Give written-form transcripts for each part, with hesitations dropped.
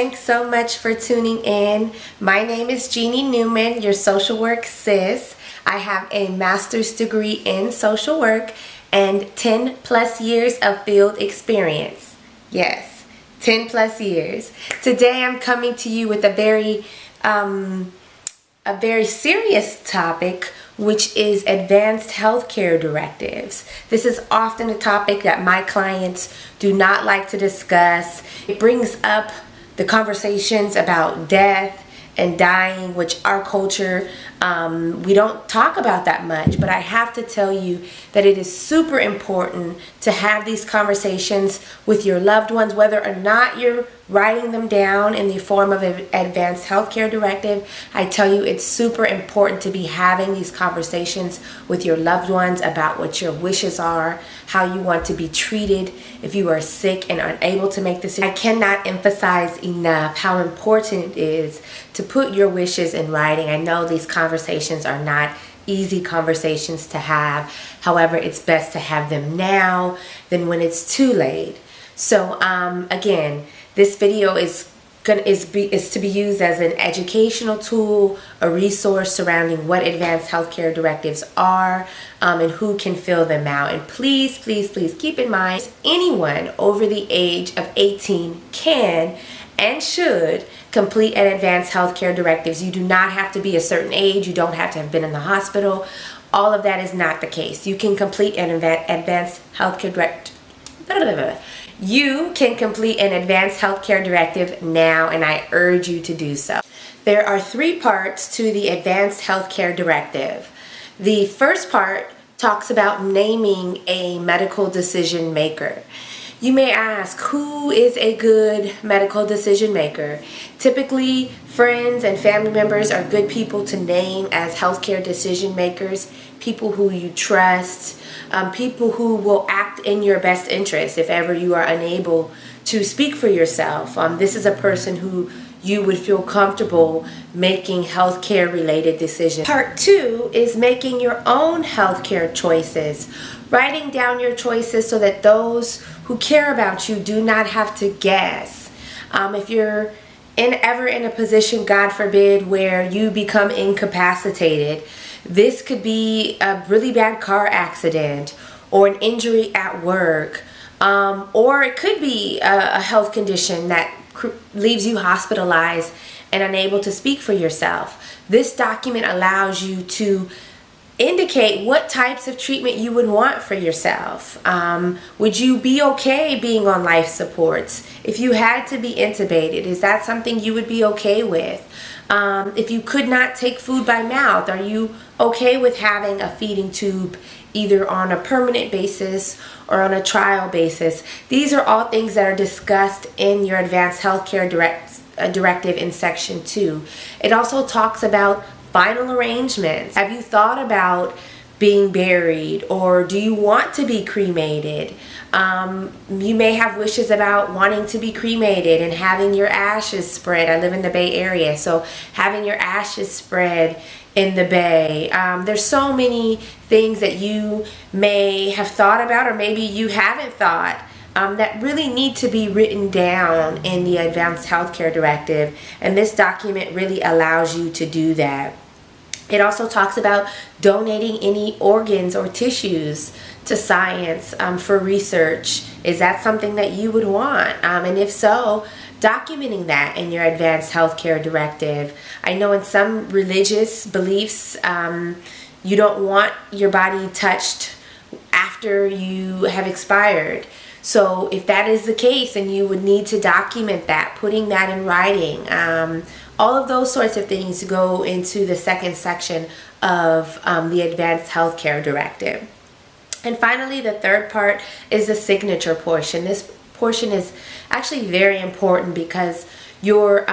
Thanks so much for tuning in. My name is Jeannie Newman, your social work sis. I have a master's degree in social work and 10 plus years of field experience. Yes, 10 plus years. Today I'm coming to you with a very serious topic, which is advanced healthcare directives. This is often a topic that my clients do not like to discuss. It brings up the conversations about death and dying, which our culture, we don't talk about that much, but I have to tell you that it is super important to have these conversations with your loved ones, whether or not you're writing them down in the form of an advanced healthcare directive. I tell you, it's super important to be having these conversations with your loved ones about what your wishes are, how you want to be treated if you are sick and unable to make decisions. I cannot emphasize enough how important it is to put your wishes in writing. I know these conversations are not easy conversations to have. However, it's best to have them now than when it's too late. So again, this video is to be used as an educational tool, a resource surrounding what advanced healthcare directives are, and who can fill them out. And please, please, please keep in mind, anyone over the age of 18 can and should complete an advanced healthcare directives. You do not have to be a certain age. You don't have to have been in the hospital. All of that is not the case. You can complete an advanced healthcare directive. You can complete an advanced healthcare directive now, and I urge you to do so. There are 3 parts to the advanced healthcare directive. The first part talks about naming a medical decision maker. You may ask, who is a good medical decision maker? Typically, friends and family members are good people to name as healthcare decision makers, people who you trust, people who will act in your best interest if ever you are unable to speak for yourself. This is a person who you would feel comfortable making healthcare related decisions. Part 2 is making your own healthcare choices, writing down your choices so that those who care about you do not have to guess. If you're ever in a position, God forbid, where you become incapacitated, this could be a really bad car accident or an injury at work, or it could be a health condition that leaves you hospitalized and unable to speak for yourself. This document allows you to indicate what types of treatment you would want for yourself. Would you be okay being on life supports? If you had to be intubated, is that something you would be okay with? If you could not take food by mouth, are you okay with having a feeding tube either on a permanent basis or on a trial basis? These are all things that are discussed in your advanced healthcare directive in section 2. It also talks about final arrangements. Have you thought about being buried, or do you want to be cremated? You may have wishes about wanting to be cremated and having your ashes spread. I live in the Bay Area, so having your ashes spread in the Bay. There's so many things that you may have thought about, or maybe you haven't thought, that really need to be written down in the advanced healthcare directive, and this document really allows you to do that. It also talks about donating any organs or tissues to science for research. Is that something that you would want? And if so, documenting that in your advanced healthcare directive. I know in some religious beliefs, you don't want your body touched after you have expired. So if that is the case, then you would need to document that, putting that in writing. All of those sorts of things go into the second section of the advanced healthcare directive. And finally, the third part is the signature portion. This portion is actually very important because your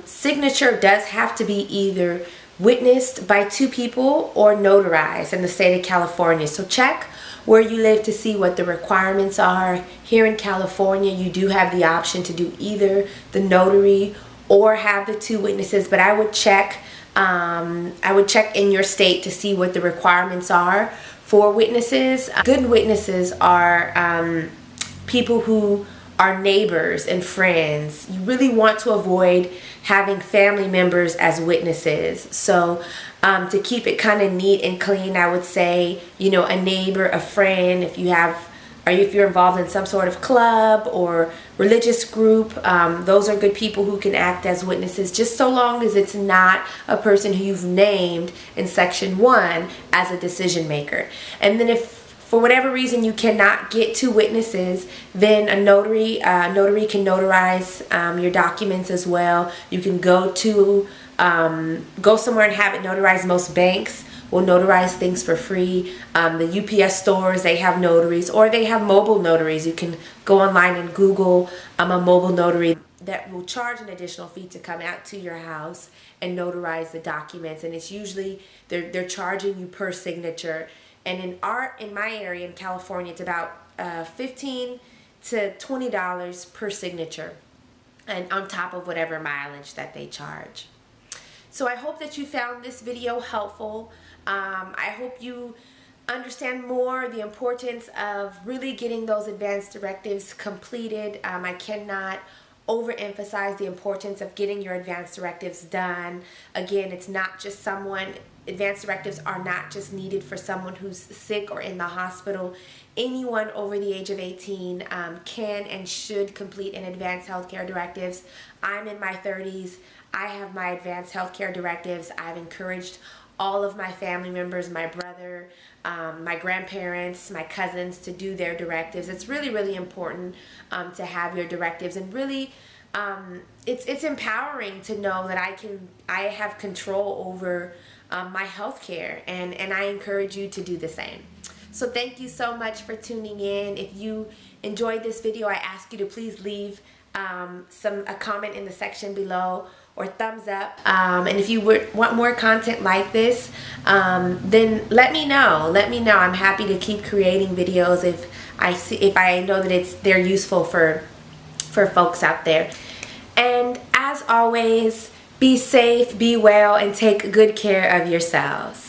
signature does have to be either witnessed by 2 people or notarized in the state of California. So check where you live to see what the requirements are. Here in California, you do have the option to do either the notary or have the 2 witnesses, but I would check in your state to see what the requirements are for witnesses. Good witnesses are people who our neighbors and friends. You really want to avoid having family members as witnesses. So to keep it kind of neat and clean, I would say, you know, a neighbor, a friend, if you're involved in some sort of club or religious group, those are good people who can act as witnesses, just so long as it's not a person who you've named in section 1 as a decision maker. And then if for whatever reason you cannot get to witnesses, then a notary can notarize your documents as well. You can go somewhere and have it notarized. Most banks will notarize things for free. The UPS stores, they have notaries, or they have mobile notaries. You can go online and Google a mobile notary that will charge an additional fee to come out to your house and notarize the documents. And it's usually they're charging you per signature. And in my area in California, it's about $15 to $20 per signature, and on top of whatever mileage that they charge. So I hope that you found this video helpful. I hope you understand more the importance of really getting those advanced directives completed. I cannot overemphasize the importance of getting your advanced directives done. Again, advanced directives are not just needed for someone who's sick or in the hospital. Anyone over the age of 18 can and should complete an advanced healthcare directives. I'm in my 30s. I have my advanced healthcare directives. I've encouraged all of my family members, my brother, my grandparents, my cousins to do their directives. It's really, really important to have your directives, and really it's empowering to know that I have control over my health care, and I encourage you to do the same. So thank you so much for tuning in. If you enjoyed this video, I ask you to please leave a comment in the section below, or thumbs up. And if you want more content like this, then let me know. I'm happy to keep creating videos if I know that they're useful for folks out there. And as always, be safe, be well, and take good care of yourselves.